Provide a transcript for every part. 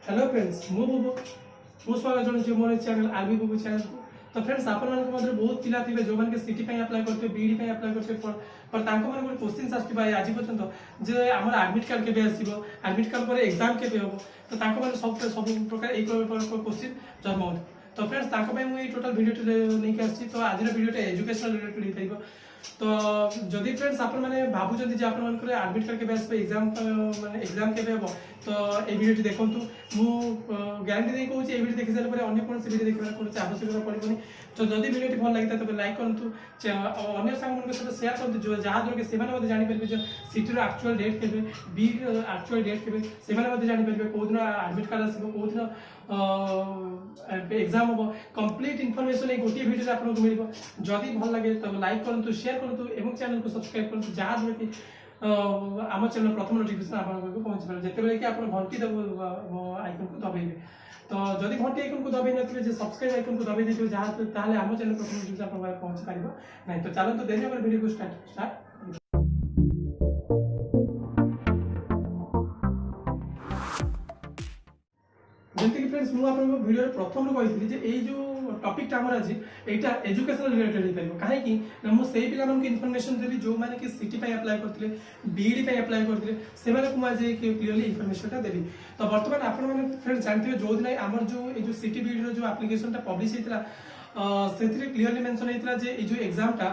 Hello friends मु बुबु मु स्वागत जनाऊँ मोर चैनल आरबी बुबु चैनल को। तो फ्रेंड्स आपण मान मध्य बहुत पिला थिबे जो मान के सिटी पई अप्लाई करते बीडी पई अप्लाई करते पर तांको मान कोन क्वेश्चन आस्ति भाई आज पर्यंत जे हमर एडमिट कार्ड केबे आसीबो एडमिट कार्ड पर एग्जाम केबे होबो तो तांको मान सब प्रकार एक क्वेश्चन जन्म हो। तो फ्रेंड्स तांको पई मु टोटल वीडियो नै के आछि। तो आज वीडियो एजुकेशनल रिलेटेड हे थाइबो। तो जदि फ्रेंड्स आपण माने भाबुचंती जे आपण मान करे एडमिट कार्ड के बेस पे एग्जाम माने एग्जाम केबे हो तो ए वीडियो देखंतु मु गारंटी दे कहूची ए वीडियो देखि सारे पर अन्य कोन से वीडियो देखबार कोन आवश्यकता पड़िबनी। तो जदि वीडियो भल लागिता तबे लाइक करंतु अन्य संग मन के साथ शेयर करंतु जो जहा द्वारा के सेमाने मध्ये जानि परबे जे सिटी रो एक्चुअल डेट केबे बी एक्चुअल डेट केबे सेमाने मध्ये जानि परबे को दिन एडमिट कार्ड आसीबो को दिन एग्जाम हो कंप्लीट इन्फॉर्मेशन एक गोटी वीडियो आपन को मिलिबो। जदि भल लागे तबे लाइक करंतु शेयर करंतु एवं चैनल को सब्सक्राइब करंतु जहा द्वारा कि आम चैनल प्रथम नोटिफिकेशन आपको पहुंच पारे जेते कि आप घंटी आइकन को दबाइबे। तो जदि घंटी आइकन को दबाई नथिबे जे सब्सक्राइब आइकन को दबाई देथिबे जहा ताले आम चैनल प्रथम नोटिफिकेशन आपन पारे पहुंच पारिबो नहीं। तो चलो तो देरी हमर वीडियो को स्टार्ट जंती कि फ्रेंड्स मु आपन वीडियो प्रथम कहि जे ए जो टॉपिक टा हमर आज एटा एजुकेशनल रिलेटेड हे परबो काहे कि मु सेही पिला मन के इन्फॉर्मेशन देबी जो माने कि सिटी पे अप्लाई करथिले बीडी पे अप्लाई करथिले से माने को आज क्लियरली इन्फॉर्मेशन टा देबी। तो वर्तमान आपन माने फ्रेंड्स जानथिबे जो दिन हमर जो ए जो सिटी बीडी रो जो एप्लीकेशन टा पब्लिश हेतला सेथि क्लियरली मेंशन हेतला जे ए जो एग्जाम टा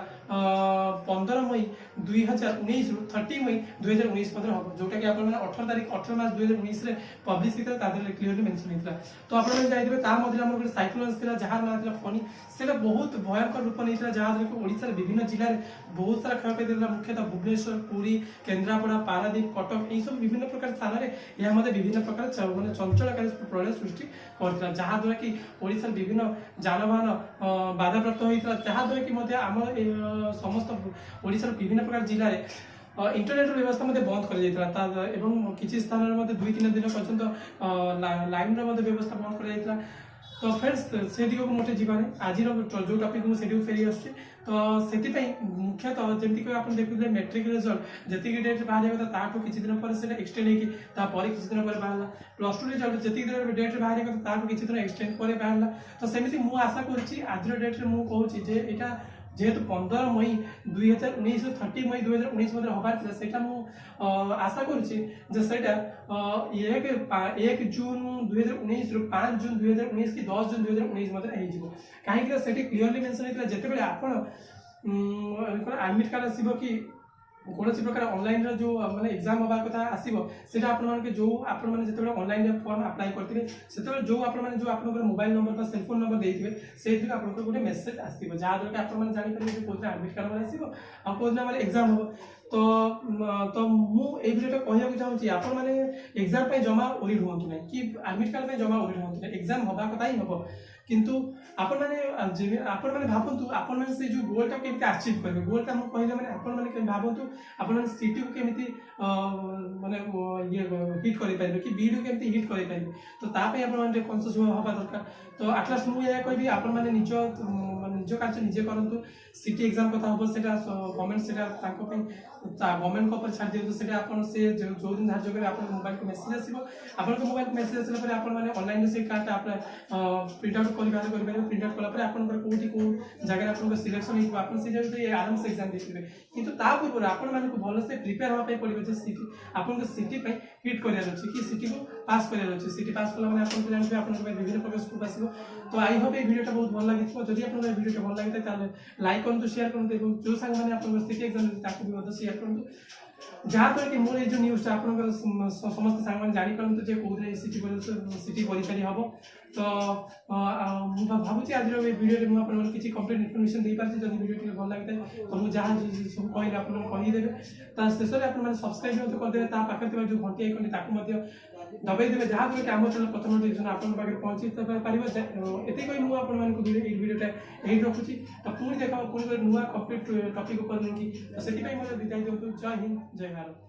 15 मई 2019 रु 30 मई 2019 पत्र हो जोटा कि आपण माने 18 तारिख 18 मार्च 2019 रे पब्लिश हेतला तादर क्लियरली मेंशन हेतला। तो आपण माने जाय देबे ता मध्ये हमर साइक्लोन थिला जहार नाम थिला फनी सेटा बहुत भयंकर रूप नेथिला जहार रे ओडिसा रे विभिन्न जिल्ला रे बहुत सारा क्षयक्षति देला मुख्यतः भुवनेश्वर पुरी केन्द्रापड़ा पारादीप कटक एई सब विभिन्न प्रकार स्थान रे या मध्ये विभिन्न प्रकार माने चंचलकारी प्रलय सृष्टि करथिला जहार द्वारा कि ओडिसा रे विभिन्न जानवाहन बाधा प्राप्त होइतला जहार द्वारा कि मध्ये हमर समस्त ओडिसा रे विभिन्न प्रकार जिल्ला रे इंटरनेट व्यवस्था मध्ये बंद कर जाइतला एवं किछि स्थान रे मध्ये 2-3 दिन पर्यंत लाइन रे मध्ये व्यवस्था बंद कर जाइतला। तो फ्रेंड्स से दिगो को मोटे जीवाने आज जो टॉपिक मु सेडी फेरी आछी। तो सेति पई मुख्यतः जेमति को आपण देखिले मैट्रिक रिजल्ट जति डेट बाहर होता ताठो किछि दिन पर सेटा एक्सटेंड हेकी ता पर किछि दिन पर बाहरला प्लस 2 रिजल्ट जति डेट बाहर होता ताठो किछि दिन एक्सटेंड पर बाहरला। तो सेमिति मु आशा करछि आज डेट रे मु कहूछि जे एटा जेहेतु 15 मई 2019 30 मई 2019 मध्ये हबार थिला सेटा मु आशा करछि जे सेटा 1 जून 2019 रु 5 जून 2019 की 10 जून 2019 मध्ये हे जिवो काहे कि सेटी क्लियरली मेंशन हेतला जेते बेले आपण एडमिट कार्ड आसीबो कि कोनोसी प्रकार ऑनलाइन रो जो माने एग्जाम होबा कथा आसीबो सेटा आपण माने जो आपण माने जेते बेले ऑनलाइन रे फॉर्म अप्लाई करथिबे सेते बेले जो आपण माने जो आपण मोबाइल नंबर बा सेल फोन नंबर देथिबे सेति आपण को गोटे मेसेज आसीबो जहा द्वारा आपण माने जानि परिबे जे कोन एडमिट कार्ड माने आसीबो आ कोन माने एग्जाम हो। तो मु ए वीडियो कहया को चाहूची आपण माने एग्जाम पे जमा ओरिड होंतु नै कि एडमिट कार्ड पे जमा ओरिड होंतु नै एग्जाम होबा कथा ही होबो किंतु आपण माने भाबंतु आपण माने से जो गोल टा केमति अचीव करबे गोल टा हम कहले माने आपण माने के भाबंतु आपण माने सिटी को केमति माने ये हिट करि पाइबे कि बीडी को केमति हिट करि पाइबे। तो ता पे आपण माने कॉन्शियस होबा दरकार। तो एटलास्ट मु या कहबी आपण माने निज कार्य निजे करंतु सिटी एग्जाम कथा होबो सेटा गवर्नमेंट सेटा ताको पे गवर्नमेंट को ऊपर छाड़ दियो तो सेटा आपण से जो दिन धार्य करे आपण मोबाइल को मेसेज आसीबो आपण को मोबाइल मेसेज आसला पर आपण माने ऑनलाइन से कार्ड आपण प्रिंट आउट करि बारे प्रिंट आउट कला पर आपण कोठी को जगह आपण को सिलेक्शन ही आपण से जे आराम से एग्जाम देथिबे किंतु ता पूर्व आपण माने को भलो से प्रिपेयर होबा पे पड़िबो जे सिटी आपण को सिटी पे हिट करिया अछि कि सिटी को पास करिया अछि सिटी पास कला माने आपण को जानबे आपण को विभिन्न प्रकार स्कोप आसीबो। तो आई होप ए वीडियो टा बहुत भल लागिथो जदि आपण ए वीडियो टा भल लागिता ताले लाइक करंतु शेयर करंतु एवं जो संग माने आपण को सिटी एग्जाम ताकू भी मत शेयर करंतु जहाँ तो कि मोर ये जो न्यूज़ आपन समस्त सांग माने जानि परंतु जे को दिन सिटी परीक्षा हम। तो भावुची आज वीडियो रे आपण मन किछि कंप्लीट इन्फॉर्मेशन दे पारछि जदि वीडियो टे भल लागते तो मु जहाँ सब कहले आपण कहि देबे ता शेष रे आपण मन सब्सक्राइब मते कर देबे ता पाखे तबा जो घंटी आइकन ताकू मते दबाई देबे जहाँ कि आम चैनल प्रथम नोटिफिकेशन आपण पाखे पहुंची पारिबो एते कोइ मु आपण मन को वीडियो टा एही रखुची। तो पुणी देखा पुणी नुआ कंप्लीट टॉपिक ऊपर नेकी तो सेति पई मते विदाई देउ जय हिंद जय भारत।